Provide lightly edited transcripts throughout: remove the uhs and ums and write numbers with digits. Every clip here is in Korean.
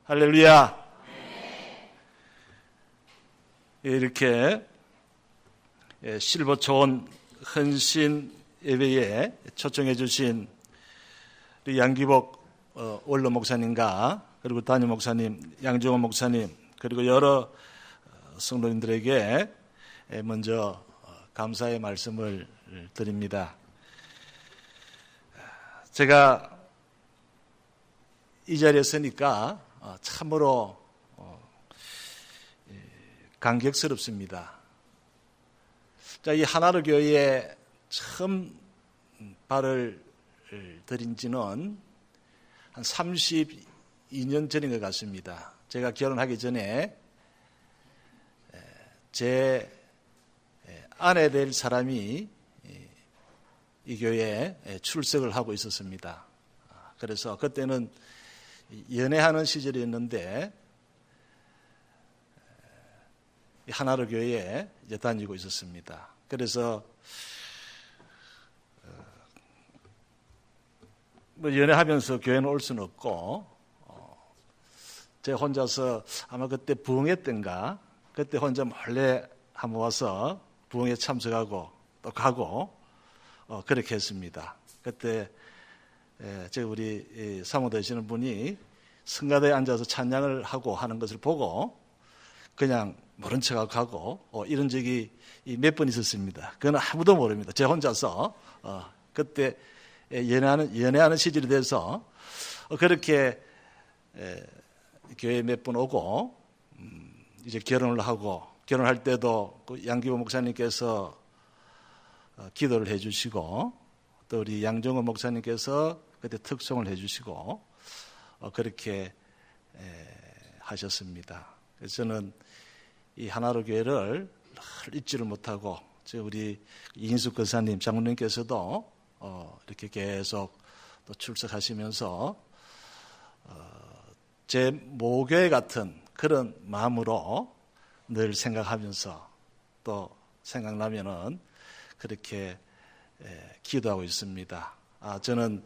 할렐루야. 이렇게 실버초원 헌신 예배에 초청해 주신 우리 양기복 원로 목사님과 그리고 담임 목사님, 양정원 목사님, 그리고 여러 성도님들에게 먼저 감사의 말씀을 드립니다. 제가 이 자리에 서니까 참으로 감격스럽습니다. 자, 이 하나로 교회에 처음 발을 들인 지는 한 32년 전인 것 같습니다. 제가 결혼하기 전에 제 아내 될 사람이 이 교회에 출석을 하고 있었습니다. 그래서 그때는 연애하는 시절이었는데 하나로 교회에 이제 다니고 있었습니다. 그래서 뭐 연애하면서 교회는 올 수는 없고 제 혼자서 아마 그때 부흥회 때인가 그때 혼자 몰래 한번 와서 부흥회 참석하고 또 가고 그렇게 했습니다. 그때 제가 우리 사모 되시는 분이 성가대에 앉아서 찬양을 하고 하는 것을 보고 그냥 모른 척하고 가고 이런 적이 몇 번 있었습니다. 그건 아무도 모릅니다. 제 혼자서 그때 연애하는 시절이 돼서 그렇게 교회에 몇 번 오고 이제 결혼을 하고 결혼할 때도 그 양기보 목사님께서 기도를 해주시고 또 우리 양정원 목사님께서 그때 특송을 해주시고 그렇게 하셨습니다. 그래서 저는 이 하나로 교회를 잊지를 못하고 우리 이인숙 권사님 장로님께서도 이렇게 계속 또 출석하시면서 제 모교회 같은 그런 마음으로 늘 생각하면서 또 생각나면은 그렇게 기도하고 있습니다. 저는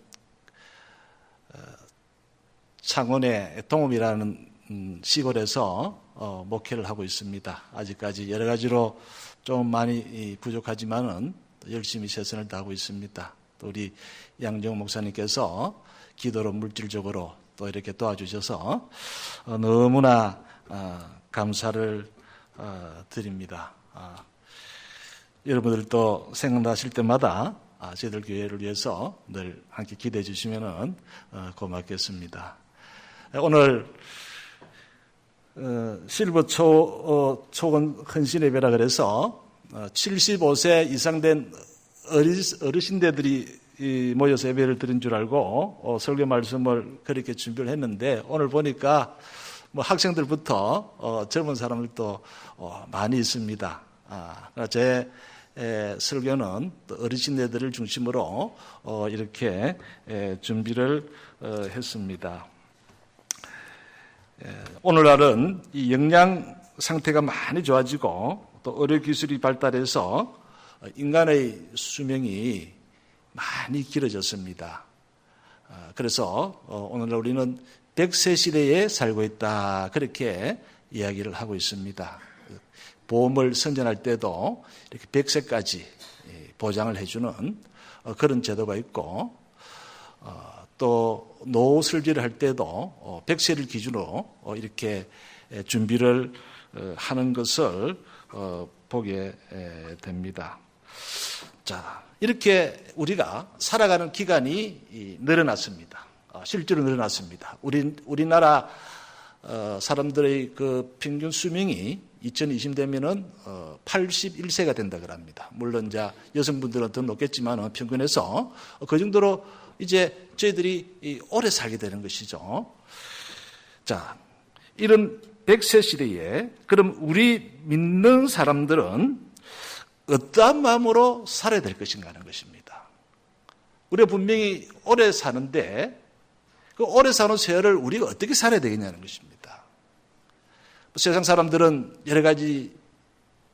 창원의 동읍이라는 시골에서 목회를 하고 있습니다. 아직까지 여러 가지로 좀 많이 부족하지만은 열심히 최선을 다하고 있습니다. 또 우리 양정 목사님께서 기도로 물질적으로 또 이렇게 도와주셔서 너무나 감사를 드립니다. 여러분들도 생각나실 때마다 저희들 교회를 위해서 늘 함께 기대해 주시면 고맙겠습니다. 오늘 실버 초원 헌신 예배라 그래서 75세 이상 된 어르신들이 모여서 예배를 드린 줄 알고 설교 말씀을 그렇게 준비를 했는데 오늘 보니까 뭐 학생들부터 젊은 사람들도 많이 있습니다. 제 설교는 어르신들을 중심으로 이렇게 준비를 했습니다. 오늘날은 이 영양 상태가 많이 좋아지고 또 의료 기술이 발달해서 인간의 수명이 많이 길어졌습니다. 그래서 오늘날 우리는 100세 시대에 살고 있다 그렇게 이야기를 하고 있습니다. 보험을 선전할 때도 이렇게 100세까지 보장을 해주는 그런 제도가 있고 또 노후 설계를 할 때도 100세를 기준으로 이렇게 준비를 하는 것을 보게 됩니다. 자, 이렇게 우리가 살아가는 기간이 늘어났습니다. 실제로 늘어났습니다. 우리나라 사람들의 그 평균 수명이 2020되면은 81세가 된다고 합니다. 물론 이제 여성분들은 더 높겠지만 평균에서 그 정도로 이제 저희들이 오래 살게 되는 것이죠. 자, 이런 100세 시대에 그럼 우리 믿는 사람들은 어떠한 마음으로 살아야 될 것인가 하는 것입니다. 우리가 분명히 오래 사는데 그 오래 사는 세월을 우리가 어떻게 살아야 되겠냐는 것입니다. 세상 사람들은 여러 가지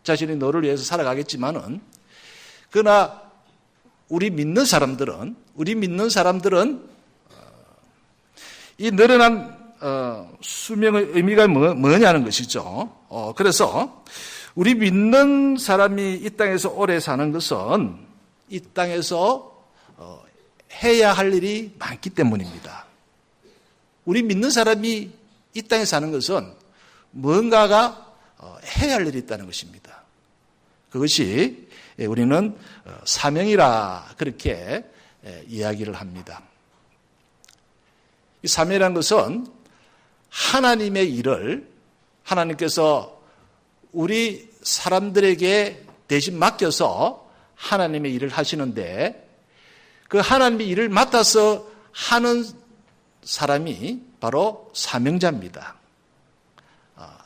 자신의 노를 위해서 살아가겠지만은 그러나 우리 믿는 사람들은 이 늘어난 수명의 의미가 뭐냐는 것이죠. 그래서 우리 믿는 사람이 이 땅에서 오래 사는 것은 이 땅에서 해야 할 일이 많기 때문입니다. 우리 믿는 사람이 이 땅에 사는 것은 뭔가가 해야 할 일이 있다는 것입니다. 그것이 우리는 사명이라 그렇게 이야기를 합니다. 이 사명이라는 것은 하나님의 일을 하나님께서 우리 사람들에게 대신 맡겨서 하나님의 일을 하시는데 그 하나님의 일을 맡아서 하는 사람이 바로 사명자입니다.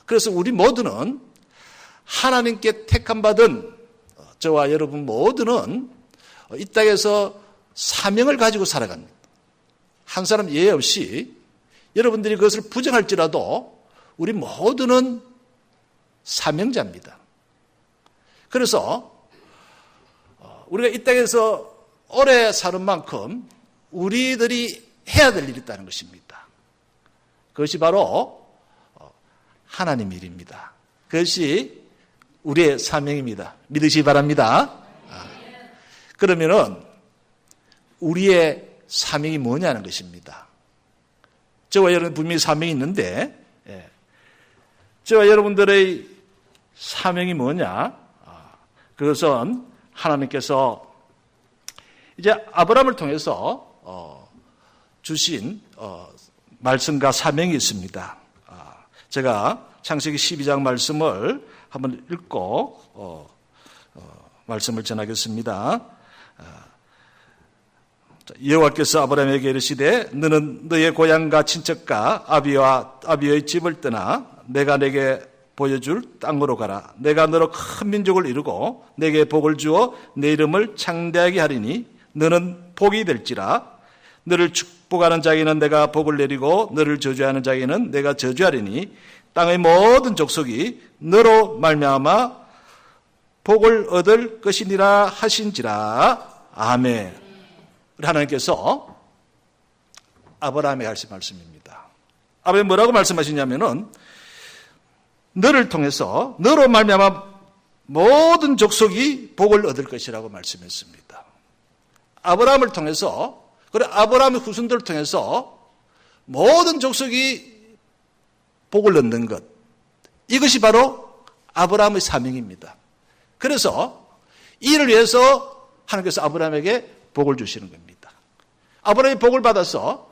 그래서 우리 모두는 하나님께 택함받은 저와 여러분 모두는 이 땅에서 사명을 가지고 살아갑니다. 한 사람 예외 없이 여러분들이 그것을 부정할지라도 우리 모두는 사명자입니다. 그래서 우리가 이 땅에서 오래 사는 만큼 우리들이 해야 될 일이 있다는 것입니다. 그것이 바로 하나님 일입니다. 그것이 우리의 사명입니다. 믿으시기 바랍니다. 그러면은 우리의 사명이 뭐냐는 것입니다. 저와 여러분 분명히 사명이 있는데 저와 여러분들의 사명이 뭐냐? 그것은 하나님께서 이제 아브라함을 통해서 주신 말씀과 사명이 있습니다. 제가 창세기 12장 말씀을 한번 읽고 말씀을 전하겠습니다. 여호와께서 아브라함에게 이르시되 너는 너의 고향과 친척과 아비의 집을 떠나 내가 내게 보여줄 땅으로 가라. 내가 너로 큰 민족을 이루고 내게 복을 주어 내 이름을 창대하게 하리니 너는 복이 될지라. 너를 축복하는 자에게는 내가 복을 내리고 너를 저주하는 자에게는 내가 저주하리니 땅의 모든 족속이 너로 말미암아 복을 얻을 것이니라 하신지라. 아멘. 하나님께서 아브라함에게 하신 말씀입니다. 아브라함이 뭐라고 말씀하시냐면은 너를 통해서 너로 말미암아 모든 족속이 복을 얻을 것이라고 말씀했습니다. 아브라함을 통해서 그리고 아브라함의 후손들을 통해서 모든 족속이 복을 얻는 것, 이것이 바로 아브라함의 사명입니다. 그래서 이를 위해서 하나님께서 아브라함에게 복을 주시는 겁니다. 아브라함이 복을 받아서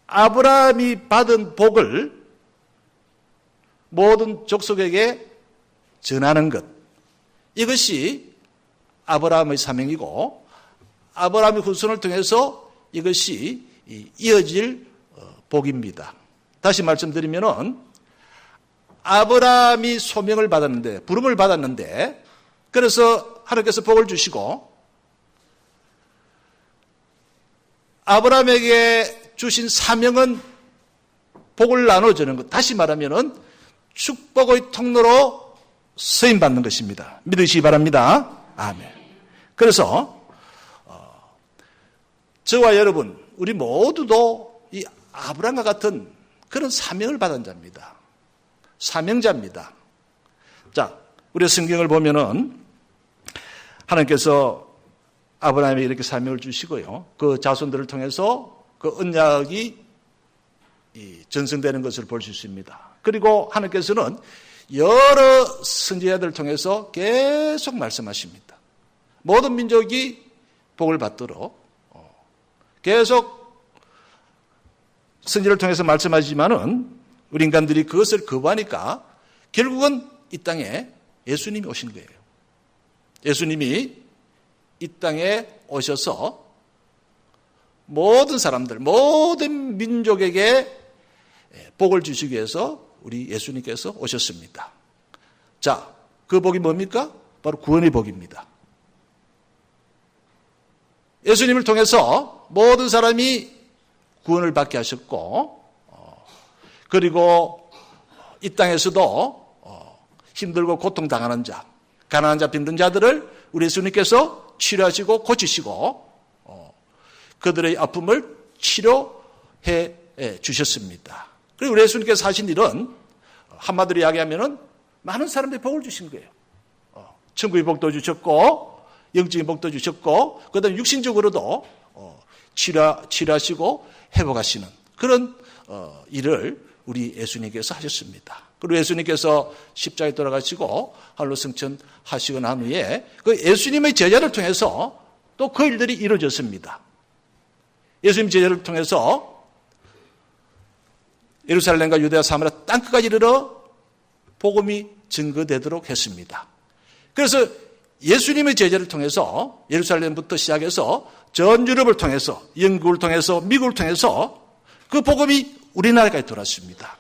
아브라함이 받은 복을 모든 족속에게 전하는 것, 이것이 아브라함의 사명이고 아브라함의 후손을 통해서 이것이 이어질 복입니다. 다시 말씀드리면은 아브라함이 소명을 받았는데, 부름을 받았는데, 그래서 하나님께서 복을 주시고 아브라함에게 주신 사명은 복을 나눠주는 것. 다시 말하면은 축복의 통로로 쓰임받는 것입니다. 믿으시기 바랍니다. 아멘. 그래서 저와 여러분, 우리 모두도 이 아브라함과 같은 그런 사명을 받은 자입니다. 사명자입니다. 자, 우리 성경을 보면은 하나님께서 아브라함에게 이렇게 사명을 주시고요. 그 자손들을 통해서 그 언약이 전승되는 것을 볼 수 있습니다. 그리고 하나님께서는 여러 선지자들을 통해서 계속 말씀하십니다. 모든 민족이 복을 받도록 계속 선지를 통해서 말씀하시지만은 우리 인간들이 그것을 거부하니까 결국은 이 땅에 예수님이 오신 거예요. 예수님이 이 땅에 오셔서 모든 사람들, 모든 민족에게 복을 주시기 위해서 우리 예수님께서 오셨습니다. 자, 그 복이 뭡니까? 바로 구원의 복입니다. 예수님을 통해서 모든 사람이 구원을 받게 하셨고, 그리고 이 땅에서도 힘들고 고통당하는 자, 가난한 자, 빈든 자들을 우리 예수님께서 치료하시고 고치시고 그들의 아픔을 치료해 주셨습니다. 그리고 우리 예수님께서 하신 일은 한마디로 이야기하면은 많은 사람들이 복을 주신 거예요. 천국의 복도 주셨고, 영적인 복도 주셨고, 그 다음에 육신적으로도 치료하시고 회복하시는 그런 일을 우리 예수님께서 하셨습니다. 그리고 예수님께서 십자가에 돌아가시고 하늘로 승천하시고 난 후에 그 예수님의 제자를 통해서 또 그 일들이 이루어졌습니다. 예수님 제자를 통해서 예루살렘과 유대와 사마리아 땅끝까지 이르러 복음이 증거되도록 했습니다. 그래서 예수님의 제자를 통해서 예루살렘부터 시작해서 전 유럽을 통해서 영국을 통해서 미국을 통해서 그 복음이 우리나라까지 돌았습니다.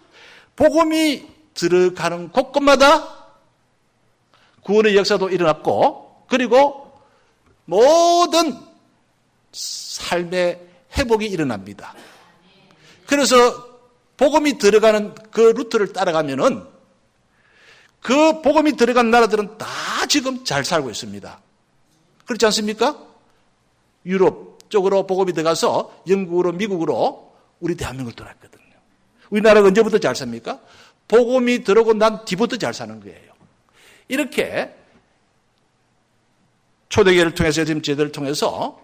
복음이 들어가는 곳곳마다 구원의 역사도 일어났고 그리고 모든 삶의 회복이 일어납니다. 그래서 복음이 들어가는 그 루트를 따라가면은 그 복음이 들어간 나라들은 다 지금 잘 살고 있습니다. 그렇지 않습니까? 유럽 쪽으로 복음이 들어가서 영국으로 미국으로 우리 대한민국을 돌았거든요. 우리나라가 언제부터 잘 삽니까? 복음이 들어오고 난 뒤부터 잘 사는 거예요. 이렇게 초대교회를 통해서 지금 제도를 통해서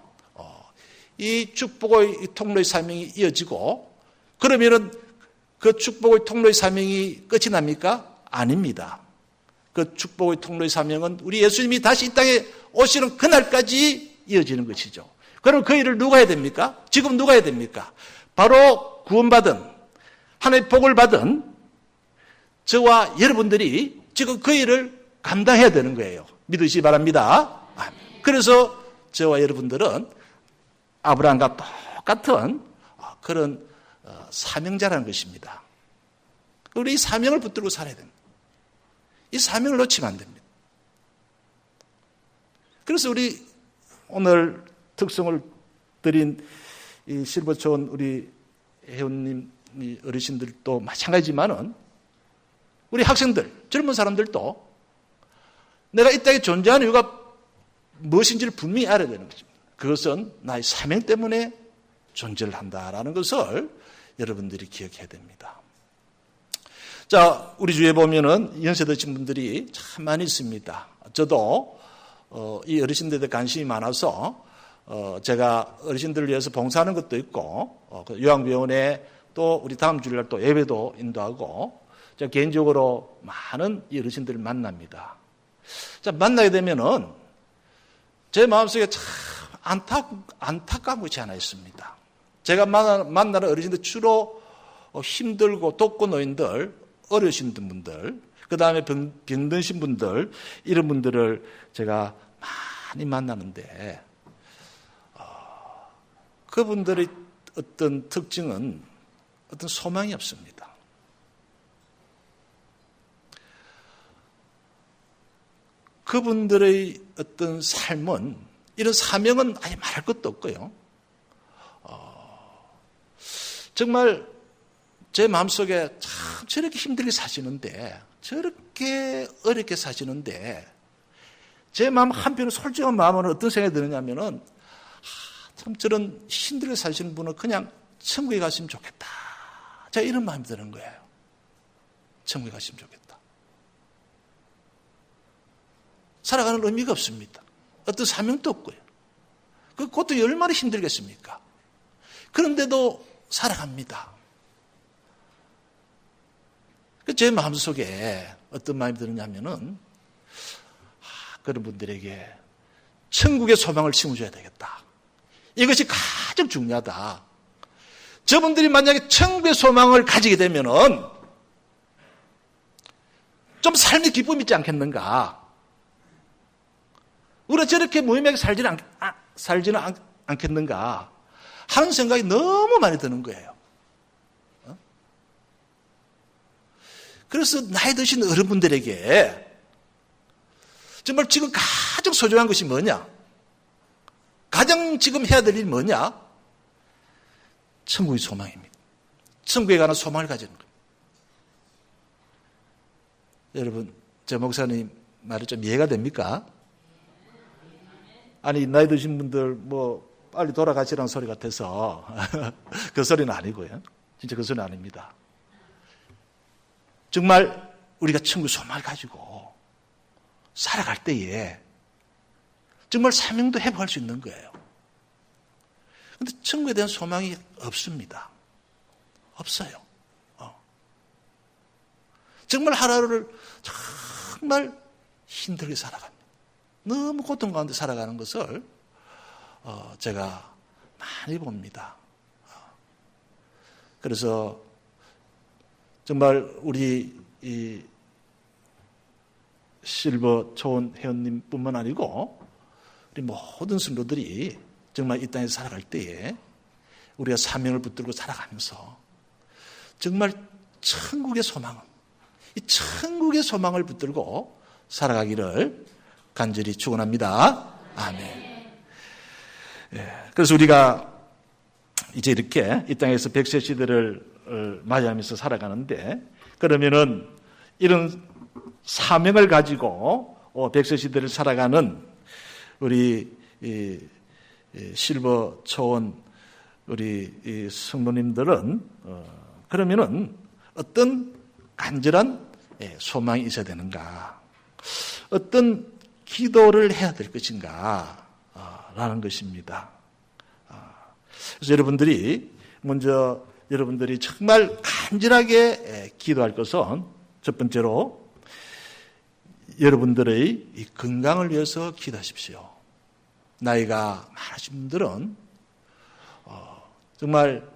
이 축복의 통로의 사명이 이어지고 그러면은 그 축복의 통로의 사명이 끝이 납니까? 아닙니다. 그 축복의 통로의 사명은 우리 예수님이 다시 이 땅에 오시는 그날까지 이어지는 것이죠. 그럼 그 일을 누가 해야 됩니까? 지금 누가 해야 됩니까? 바로 구원받은 하나님의 복을 받은 저와 여러분들이 지금 그 일을 감당해야 되는 거예요. 믿으시기 바랍니다. 그래서 저와 여러분들은 아브라함과 똑같은 그런 사명자라는 것입니다. 우리 이 사명을 붙들고 살아야 됩니다. 이 사명을 놓치면 안 됩니다. 그래서 우리 오늘 특성을 드린 이 실버촌 우리 회원님 어르신들도 마찬가지지만은 우리 학생들, 젊은 사람들도 내가 이 땅에 존재하는 이유가 무엇인지를 분명히 알아야 되는 것입니다. 그것은 나의 사명 때문에 존재를 한다라는 것을 여러분들이 기억해야 됩니다. 자, 우리 주위에 보면은 연세 드신 분들이 참 많이 있습니다. 저도 이 어르신들에 관심이 많아서 제가 어르신들을 위해서 봉사하는 것도 있고 요양병원에 또 우리 다음 주일날 또 예배도 인도하고 제가 개인적으로 많은 이 어르신들을 만납니다. 자, 만나게 되면은 제 마음속에 참 안타까운 것이 하나 있습니다. 제가 만나는 어르신들 주로 힘들고 독거 노인들, 어려우신 분들, 그 다음에 병드신 분들, 이런 분들을 제가 많이 만나는데 그분들의 어떤 특징은 어떤 소망이 없습니다. 그분들의 어떤 삶은 이런 사명은 아예 말할 것도 없고요. 정말 제 마음속에 참 저렇게 힘들게 사시는데 저렇게 어렵게 사시는데 제 마음 한편으로 솔직한 마음은 어떤 생각이 드느냐면은 참 저런 힘들게 사시는 분은 그냥 천국에 갔으면 좋겠다. 제가 이런 마음이 드는 거예요. 천국에 갔으면 좋겠다. 살아가는 의미가 없습니다. 어떤 사명도 없고요. 그 고통이 얼마나 힘들겠습니까? 그런데도 살아갑니다. 제 마음속에 어떤 마음이 드느냐면은 그런 분들에게 천국의 소망을 심어줘야 되겠다. 이것이 가장 중요하다. 저분들이 만약에 천국의 소망을 가지게 되면은 좀 삶의 기쁨이 있지 않겠는가? 우리가 저렇게 무의미하게 살지는 않겠는가 하는 생각이 너무 많이 드는 거예요. 그래서 나이 드신 어른분들에게 정말 지금 가장 소중한 것이 뭐냐? 가장 지금 해야 될 일이 뭐냐? 천국의 소망입니다. 천국에 관한 소망을 가지는 거예요. 여러분, 저 목사님 말이 좀 이해가 됩니까? 아니, 나이 드신 분들 뭐 빨리 돌아가시라는 소리 같아서 그 소리는 아니고요. 진짜 그 소리는 아닙니다. 정말 우리가 천국 소망을 가지고 살아갈 때에 정말 사명도 회복할 수 있는 거예요. 그런데 천국에 대한 소망이 없습니다. 없어요. 정말 하루를 정말 힘들게 살아갑니다. 너무 고통 가운데 살아가는 것을 제가 많이 봅니다. 그래서 정말 우리 이 실버 초원 회원님뿐만 아니고 우리 모든 성도들이 정말 이 땅에서 살아갈 때에 우리가 사명을 붙들고 살아가면서 정말 천국의 소망, 이 천국의 소망을 붙들고 살아가기를 간절히 축원합니다. 아멘. 그래서 우리가 이제 이렇게 이 땅에서 백세 시대를 맞이하면서 살아가는데, 그러면은 이런 사명을 가지고 백세 시대를 살아가는 우리 실버 초원 우리 성도님들은 그러면은 어떤 간절한 소망이 있어야 되는가, 어떤 기도를 해야 될 것인가 라는 것입니다. 그래서 여러분들이 먼저 여러분들이 정말 간절하게 기도할 것은 첫 번째로 여러분들의 이 건강을 위해서 기도하십시오. 나이가 많으신 분들은 정말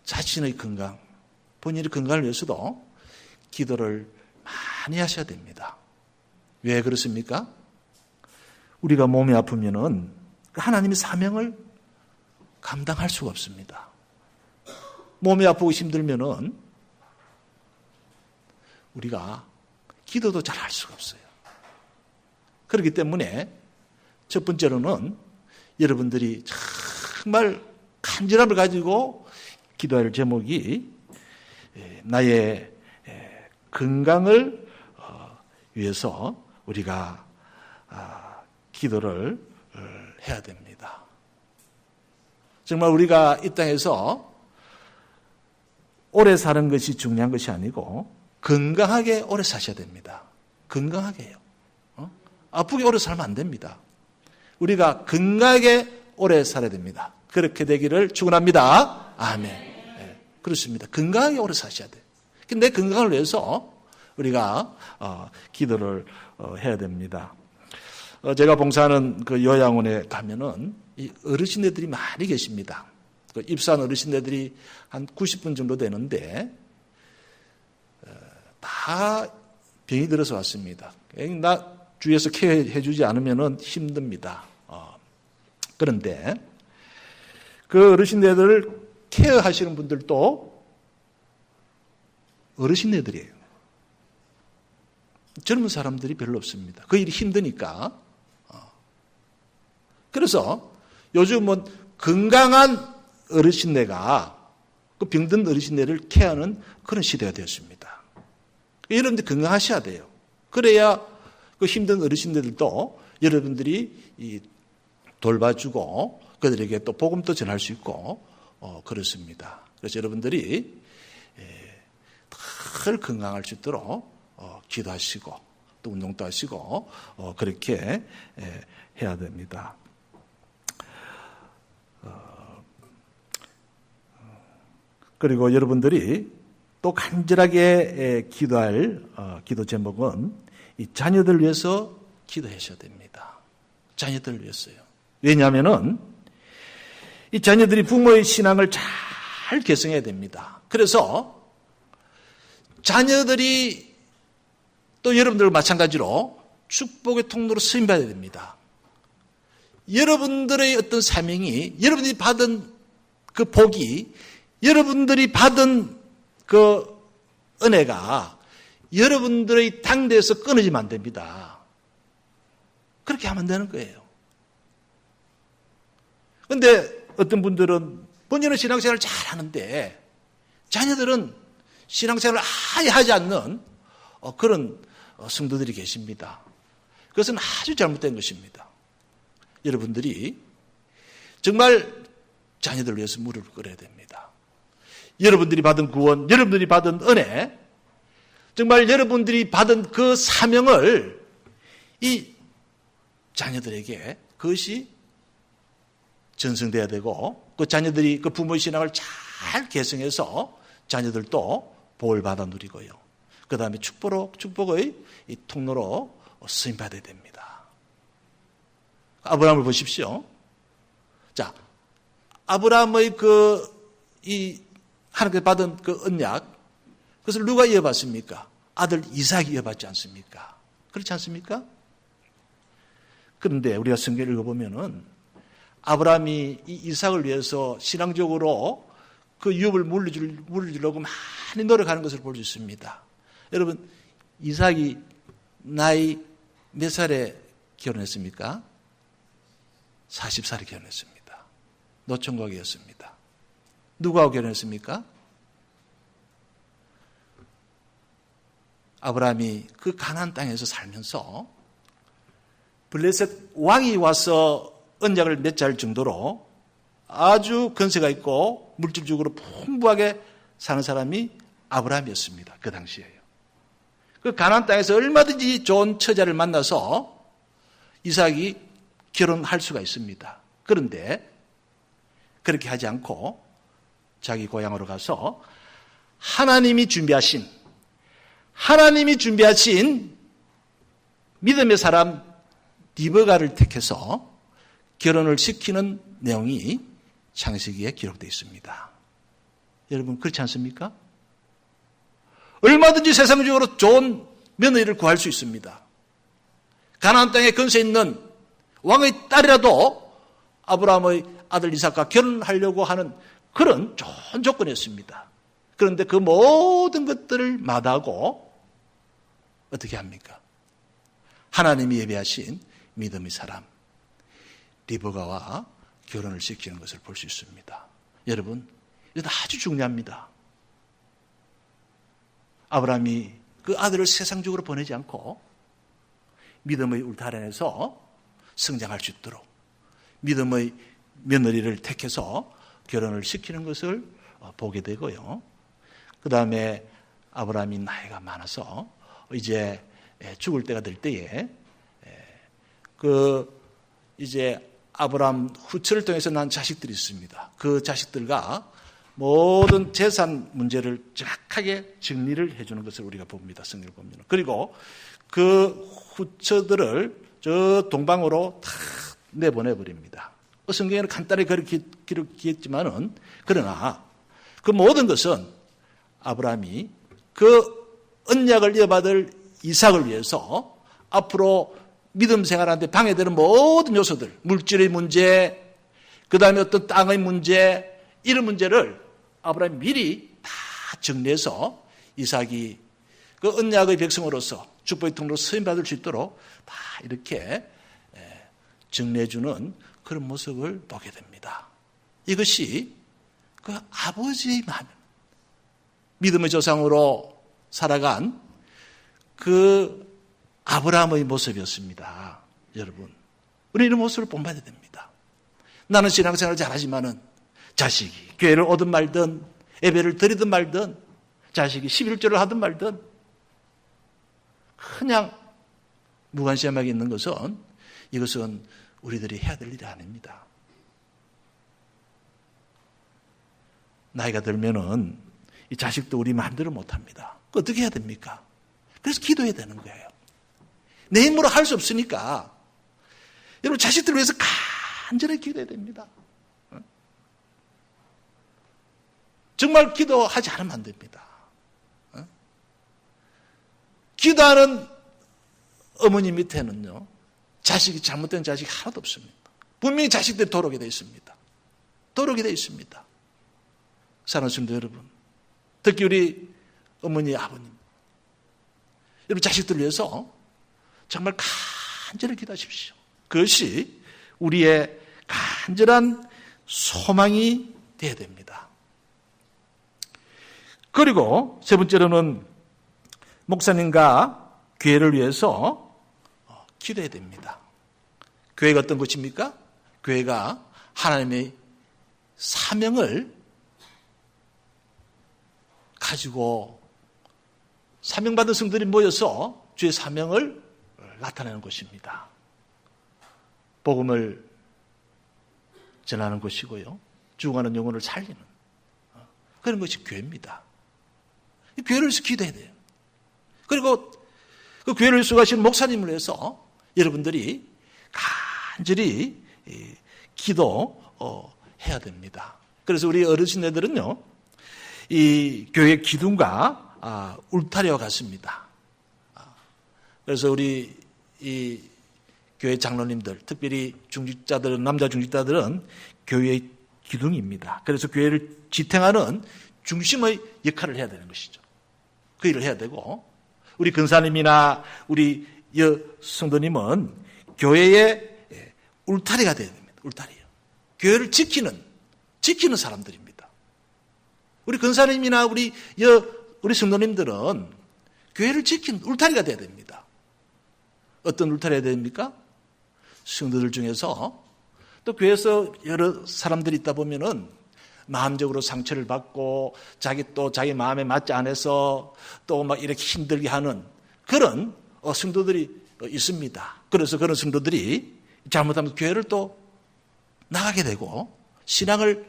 자신의 건강, 본인의 건강을 위해서도 기도를 많이 하셔야 됩니다. 왜 그렇습니까? 우리가 몸이 아프면은 하나님의 사명을 감당할 수가 없습니다. 몸이 아프고 힘들면은 우리가 기도도 잘 할 수가 없어요. 그렇기 때문에 첫 번째로는 여러분들이 정말 간절함을 가지고 기도할 제목이 나의 건강을 위해서 우리가 기도를 해야 됩니다. 정말 우리가 이 땅에서 오래 사는 것이 중요한 것이 아니고 건강하게 오래 사셔야 됩니다. 건강하게요. 아프게 오래 살면 안 됩니다. 우리가 건강하게 오래 살아야 됩니다. 그렇게 되기를 축원합니다. 아멘. 네, 그렇습니다. 건강하게 오래 사셔야 돼요. 내 건강을 위해서 우리가 기도를 해야 됩니다. 제가 봉사하는 그 요양원에 가면은 이 어르신네들이 많이 계십니다. 그 입사한 어르신네들이 한 90분 정도 되는데 다 병이 들어서 왔습니다. 나 주위에서 케어해 주지 않으면은 힘듭니다. 그런데 그 어르신네들을 케어하시는 분들도 어르신네들이에요. 젊은 사람들이 별로 없습니다. 그 일이 힘드니까. 그래서 요즘은 건강한 어르신네가 그 병든 어르신네를 케어하는 그런 시대가 되었습니다. 여러분들 건강하셔야 돼요. 그래야 그 힘든 어르신들도 여러분들이 돌봐주고 그들에게 또 복음도 전할 수 있고 그렇습니다. 그래서 여러분들이 늘 건강할 수 있도록 기도하시고 또 운동도 하시고 그렇게 해야 됩니다. 그리고 여러분들이 또 간절하게 기도할 기도 제목은 이 자녀들 위해서 기도하셔야 됩니다. 자녀들 위해서요. 왜냐하면은 이 자녀들이 부모의 신앙을 잘 개성해야 됩니다. 그래서 자녀들이 또 여러분들과 마찬가지로 축복의 통로로 쓰임받아야 됩니다. 여러분들의 어떤 사명이, 여러분들이 받은 그 복이, 여러분들이 받은 그 은혜가 여러분들의 당대에서 끊어지면 안 됩니다. 그렇게 하면 되는 거예요. 그런데 어떤 분들은 본인은 신앙생활을 잘 하는데 자녀들은 신앙생활을 아예 하지 않는 그런 성도들이 계십니다. 그것은 아주 잘못된 것입니다. 여러분들이 정말 자녀들을 위해서 무릎을 꿇어야 됩니다. 여러분들이 받은 구원, 여러분들이 받은 은혜, 정말 여러분들이 받은 그 사명을 이 자녀들에게 그것이 전승돼야 되고 그 자녀들이 그 부모의 신앙을 잘 계승해서 자녀들도 복을 받아 누리고요. 그 다음에 축복의 이 통로로 쓰임받아야 됩니다. 아브라함을 보십시오. 자, 아브라함의 하나님께 받은 그 언약, 그것을 누가 이어받습니까? 아들 이삭이 이어받지 않습니까? 그렇지 않습니까? 그런데 우리가 성경을 읽어보면은 아브라함이 이 이삭을 위해서 신앙적으로 그 유업을 물려주려고 많이 노력하는 것을 볼 수 있습니다. 여러분, 이삭이 나이 몇 살에 결혼했습니까? 40살에 결혼했습니다. 노총각이었습니다. 누구하고 결혼했습니까? 아브라함이 그 가나안 땅에서 살면서 블레셋 왕이 와서 언약을 맺을 정도로 아주 건세가 있고 물질적으로 풍부하게 사는 사람이 아브라함이었습니다. 그 당시에요. 그 가나안 땅에서 얼마든지 좋은 처자를 만나서 이삭이 결혼할 수가 있습니다. 그런데 그렇게 하지 않고 자기 고향으로 가서 하나님이 준비하신 믿음의 사람 리브가를 택해서 결혼을 시키는 내용이 창세기에 기록되어 있습니다. 여러분 그렇지 않습니까? 얼마든지 세상적으로 좋은 며느리를 구할 수 있습니다. 가나안 땅에 건세 있는 왕의 딸이라도 아브라함의 아들 이삭과 결혼하려고 하는 그런 좋은 조건이었습니다. 그런데 그 모든 것들을 마다하고 어떻게 합니까? 하나님이 예배하신 믿음의 사람 리브가와 결혼을 시키는 것을 볼 수 있습니다. 여러분, 이건 아주 중요합니다. 아브라함이 그 아들을 세상적으로 보내지 않고 믿음의 울타리에서 성장할 수 있도록 믿음의 며느리를 택해서 결혼을 시키는 것을 보게 되고요. 그 다음에 아브라함이 나이가 많아서 이제 죽을 때가 될 때에 이제 아브라함 후처를 통해서 난 자식들이 있습니다. 그 자식들과 모든 재산 문제를 정확하게 정리를 해주는 것을 우리가 봅니다. 성경을 보면. 그리고 그 후처들을 저 동방으로 다 내보내버립니다. 성경에는 간단히 그렇게 기록했지만은 그러나 그 모든 것은 아브라함이 그 언약을 이어받을 이삭을 위해서 앞으로 믿음 생활하는데 방해되는 모든 요소들, 물질의 문제, 그 다음에 어떤 땅의 문제, 이런 문제를 아브라함이 미리 다 정리해서 이삭이 그 언약의 백성으로서 축복의 통로로 쓰임받을 수 있도록 다 이렇게 정리해주는 그런 모습을 보게 됩니다. 이것이 그 아버지의 마음, 믿음의 조상으로 살아간 그 아브라함의 모습이었습니다. 여러분, 우리는 이런 모습을 본받아야 됩니다. 나는 신앙생활을 잘하지만은 자식이 교회를 오든 말든 예배를 드리든 말든 자식이 11조를 하든 말든 그냥 무관심하게 있는 것은 이것은 우리들이 해야 될 일이 아닙니다. 나이가 들면은 이 자식도 우리 마음대로 못합니다. 어떻게 해야 됩니까? 그래서 기도해야 되는 거예요. 내 힘으로 할 수 없으니까 여러분 자식들을 위해서 간절히 기도해야 됩니다. 정말 기도하지 않으면 안 됩니다. 기도하는 어머니 밑에는요, 자식이 잘못된 자식이 하나도 없습니다. 분명히 자식들이 도록이 되어 있습니다. 도록이 되어 있습니다. 사랑하는 성도 여러분, 특히 우리 어머니, 아버님, 여러분 자식들을 위해서 정말 간절히 기도하십시오. 그것이 우리의 간절한 소망이 되어야 됩니다. 그리고 세 번째로는 목사님과 교회를 위해서 기도해야 됩니다. 교회가 어떤 곳입니까? 교회가 하나님의 사명을 가지고 사명받은 성도들이 모여서 주의 사명을 나타내는 곳입니다. 복음을 전하는 것이고요. 죽어가는 영혼을 살리는 그런 것이 교회입니다. 교회를 위해서 기도해야 돼요. 그리고 그 교회를 수고하시는 목사님을 위해서 여러분들이 간절히 기도해야 됩니다. 그래서 우리 어르신들은요, 이 교회 기둥과 울타리와 같습니다. 그래서 우리 이 교회 장로님들, 특별히 중직자들은, 남자 중직자들은 교회의 기둥입니다. 그래서 교회를 지탱하는 중심의 역할을 해야 되는 것이죠. 그 일을 해야 되고, 우리 근사님이나 우리 성도님은 교회의 울타리가 되어야 됩니다. 울타리요. 교회를 지키는 사람들입니다. 우리 근사님이나 우리 성도님들은 교회를 지키는 울타리가 되어야 됩니다. 어떤 울타리가 됩니까? 성도들 중에서 또 교회에서 여러 사람들이 있다 보면은 마음적으로 상처를 받고 자기 마음에 맞지 않아서 또 막 이렇게 힘들게 하는 그런 성도들이 있습니다. 그래서 그런 성도들이 잘못하면 교회를 또 나가게 되고 신앙을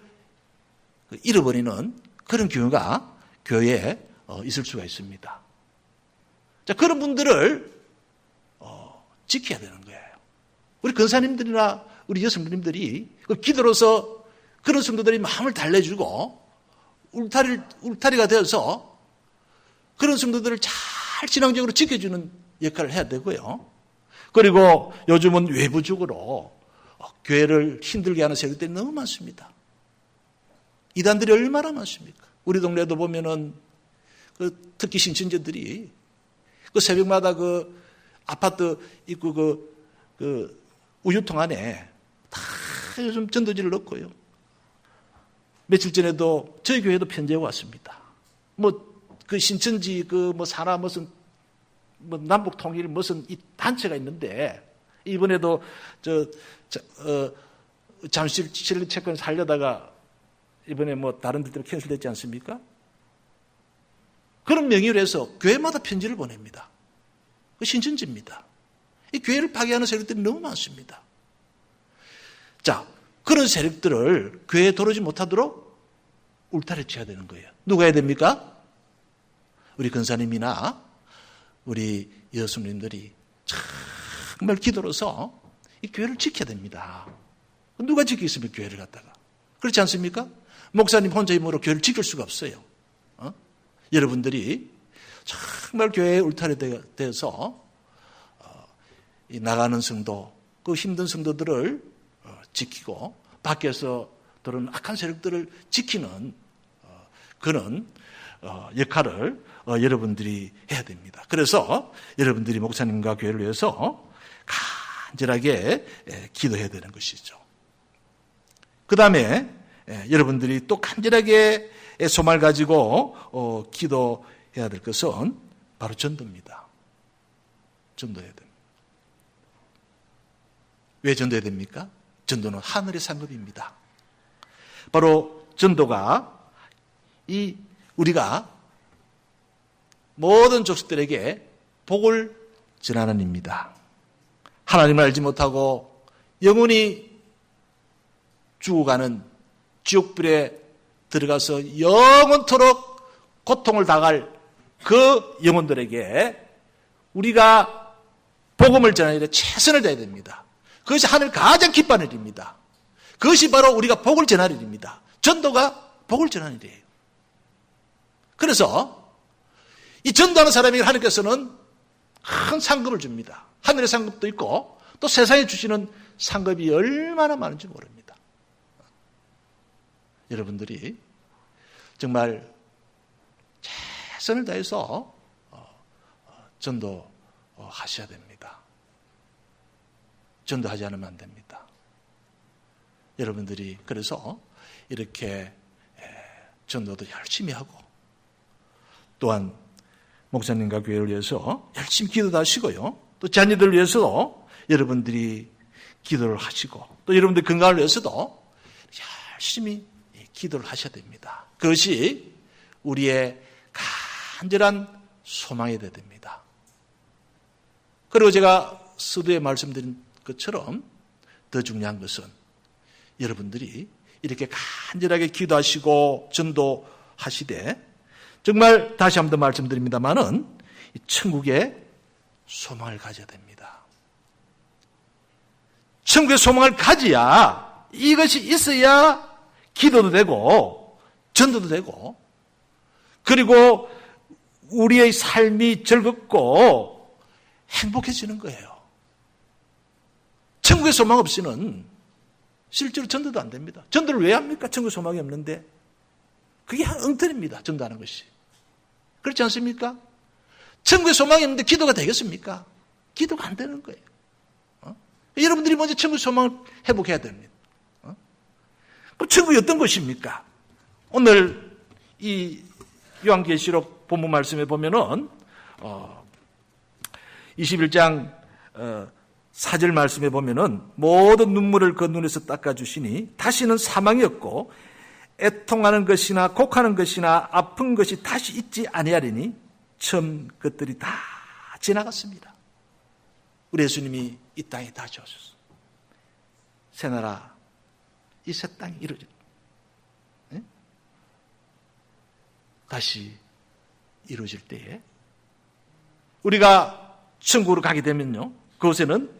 잃어버리는 그런 경우가 교회에 있을 수가 있습니다. 자, 그런 분들을 지켜야 되는 거예요. 우리 근사님들이나 우리 여성님들이 기도로서 그런 성도들이 마음을 달래주고 울타리가 되어서 그런 성도들을 잘 신앙적으로 지켜주는 역할을 해야 되고요. 그리고 요즘은 외부적으로 교회를 힘들게 하는 세력들이 너무 많습니다. 이단들이 얼마나 많습니까? 우리 동네도 보면은 특히 신천지들이 새벽마다 아파트 입구 우유통 안에 다 요즘 전도지를 넣고요. 며칠 전에도 저희 교회도 편지가 왔습니다. 신천지 산하 남북 통일 무슨 이 단체가 있는데 이번에도 잠실 채권 살려다가 이번에 다른 데 때문에 캔슬됐지 않습니까? 그런 명의로 해서 교회마다 편지를 보냅니다. 신천지입니다. 이 교회를 파괴하는 세력들이 너무 많습니다. 자, 그런 세력들을 교회에 들어오지 못하도록 울타리 쳐야 되는 거예요. 누가 해야 됩니까? 우리 근사님이나 우리 여성님들이 정말 기도로서 이 교회를 지켜야 됩니다. 누가 지키겠습니까? 교회를 갖다가. 그렇지 않습니까? 목사님 혼자 힘으로 교회를 지킬 수가 없어요. 여러분들이 정말 교회의 울타리 되어서 나가는 성도, 그 힘든 성도들을 지키고 밖에서 들어오는 악한 세력들을 지키는 그런 역할을 여러분들이 해야 됩니다. 그래서 여러분들이 목사님과 교회를 위해서 간절하게 기도해야 되는 것이죠. 그 다음에 여러분들이 또 간절하게 소망을 가지고 기도해야 될 것은 바로 전도입니다. 전도해야 됩니다. 왜 전도해야 됩니까? 전도는 하늘의 상급입니다. 바로 전도가 우리가 모든 족속들에게 복을 전하는 일입니다. 하나님을 알지 못하고 영원히 죽어가는 지옥불에 들어가서 영원토록 고통을 당할 그 영혼들에게 우리가 복음을 전하는 일에 최선을 다해야 됩니다. 그것이 하늘 가장 기뻐하는 일입니다. 그것이 바로 우리가 복을 전하는 일입니다. 전도가 복을 전하는 일이에요. 그래서 이 전도하는 사람에게 하나님께서는 큰 상급을 줍니다. 하늘의 상급도 있고 또 세상에 주시는 상급이 얼마나 많은지 모릅니다. 여러분들이 정말 최선을 다해서 전도하셔야 됩니다. 전도하지 않으면 안 됩니다. 여러분들이 그래서 이렇게 전도도 열심히 하고 또한 목사님과 교회를 위해서 열심히 기도도 하시고요. 또 자녀들을 위해서도 여러분들이 기도를 하시고 또 여러분들 건강을 위해서도 열심히 기도를 하셔야 됩니다. 그것이 우리의 간절한 소망이 되어야 됩니다. 그리고 제가 서두에 말씀드린 것처럼 더 중요한 것은 여러분들이 이렇게 간절하게 기도하시고 전도하시되 정말 다시 한 번 더 말씀드립니다마는 천국에 소망을 가져야 됩니다. 천국의 소망을 가져야 이것이 있어야 기도도 되고 전도도 되고 그리고 우리의 삶이 즐겁고 행복해지는 거예요. 천국의 소망 없이는 실제로 전도도 안 됩니다. 전도를 왜 합니까? 천국의 소망이 없는데. 그게 엉터리입니다. 전도하는 것이. 그렇지 않습니까? 천국의 소망이 없는데 기도가 되겠습니까? 기도가 안 되는 거예요. 여러분들이 먼저 천국의 소망을 회복해야 됩니다. 그럼 천국이 어떤 것입니까? 오늘 이 요한계시록 본문 말씀에 보면은 21장 4절 말씀에 보면은 모든 눈물을 그 눈에서 닦아주시니 다시는 사망이 없고 애통하는 것이나 곡하는 것이나 아픈 것이 다시 있지 아니하리니 처음 것들이 다 지나갔습니다. 우리 예수님이 이 땅에 다 주셨어요. 새나라 이 새 땅이 이루어질 네? 다시 이루어질 때에 우리가 천국으로 가게 되면요 그곳에는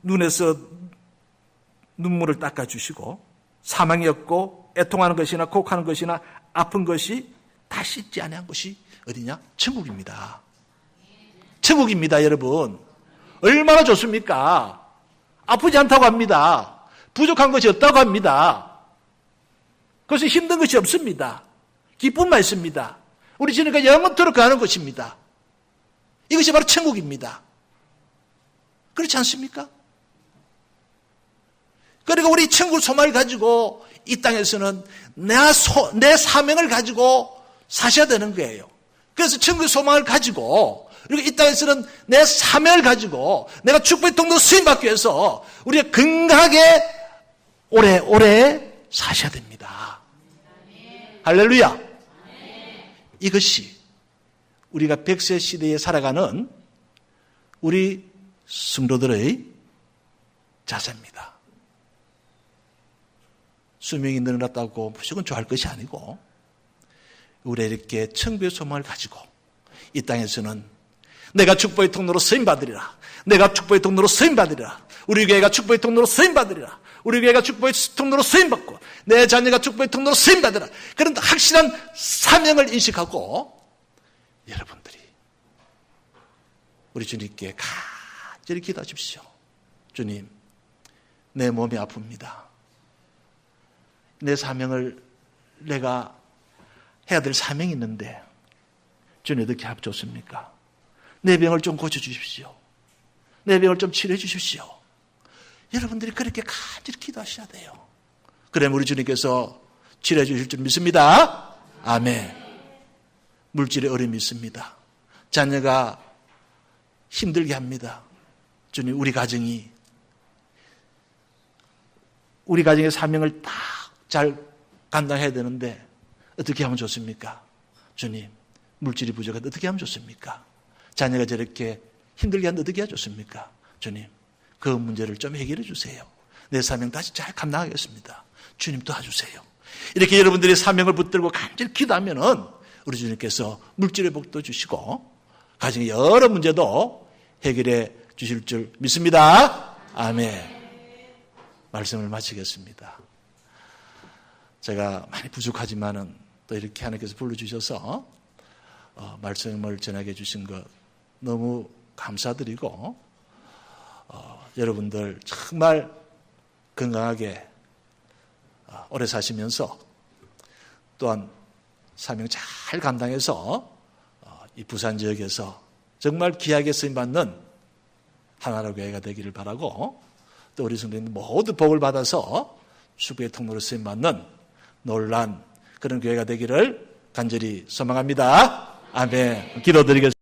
눈에서 눈물을 닦아주시고 사망이 없고 애통하는 것이나 곡하는 것이나 아픈 것이 다시 있지 아니한 것이 어디냐? 천국입니다. 천국입니다, 여러분. 얼마나 좋습니까? 아프지 않다고 합니다. 부족한 것이 없다고 합니다. 그것은 힘든 것이 없습니다. 기쁨만 있습니다. 우리 지금까 영원토록 가는 것입니다. 이것이 바로 천국입니다. 그렇지 않습니까? 그리고 우리 천국 소망을 가지고 이 땅에서는 내 사명을 가지고 사셔야 되는 거예요. 그래서 천국 소망을 가지고 그리고 이 땅에서는 내 사명을 가지고 내가 축복의 통로로 쓰임받기 위해서 우리가 건강하게 오래오래 사셔야 됩니다. 할렐루야. 이것이 우리가 100세 시대에 살아가는 우리 성도들의 자세입니다. 수명이 늘어났다고 무조건 좋아할 것이 아니고 우리 이렇게 천국의 소망을 가지고 이 땅에서는 내가 축복의 통로로 쓰임받으리라. 내가 축복의 통로로 쓰임받으리라. 우리 교회가 축복의 통로로 쓰임받으리라. 우리 교회가 축복의 통로로 쓰임받고 내 자녀가 축복의 통로로 쓰임받으라. 그런 확실한 사명을 인식하고 여러분들이 우리 주님께 간절히 기도하십시오. 주님, 내 몸이 아픕니다. 내 사명을 내가 해야 될 사명이 있는데 주님 어떻게 하면 좋습니까? 내 병을 좀 고쳐주십시오. 내 병을 좀 치료해 주십시오. 여러분들이 그렇게 간절히 기도하셔야 돼요. 그러면 우리 주님께서 치료해 주실 줄 믿습니다. 아멘. 물질의 어려움이 있습니다. 자녀가 힘들게 합니다. 주님, 우리 가정의 사명을 다 잘 감당해야 되는데 어떻게 하면 좋습니까? 주님, 물질이 부족한데 어떻게 하면 좋습니까? 자녀가 저렇게 힘들게 하는데 어떻게 하면 좋습니까? 주님, 그 문제를 좀 해결해 주세요. 내 사명 다시 잘 감당하겠습니다. 주님 도와주세요. 이렇게 여러분들이 사명을 붙들고 간절히 기도하면은 우리 주님께서 물질의 복도 주시고 가정의 여러 문제도 해결해 주실 줄 믿습니다. 아멘. 말씀을 마치겠습니다. 제가 많이 부족하지만은 또 이렇게 하나님께서 불러주셔서 말씀을 전하게 해주신 것 너무 감사드리고 여러분들 정말 건강하게 오래 사시면서 또한 사명 잘 감당해서 이 부산 지역에서 정말 귀하게 쓰임받는 하나로 교회가 되기를 바라고 또 우리 성도님들 모두 복을 받아서 축복의 통로로 쓰임받는 놀란 그런 교회가 되기를 간절히 소망합니다. 아멘. 기도드리겠습니다.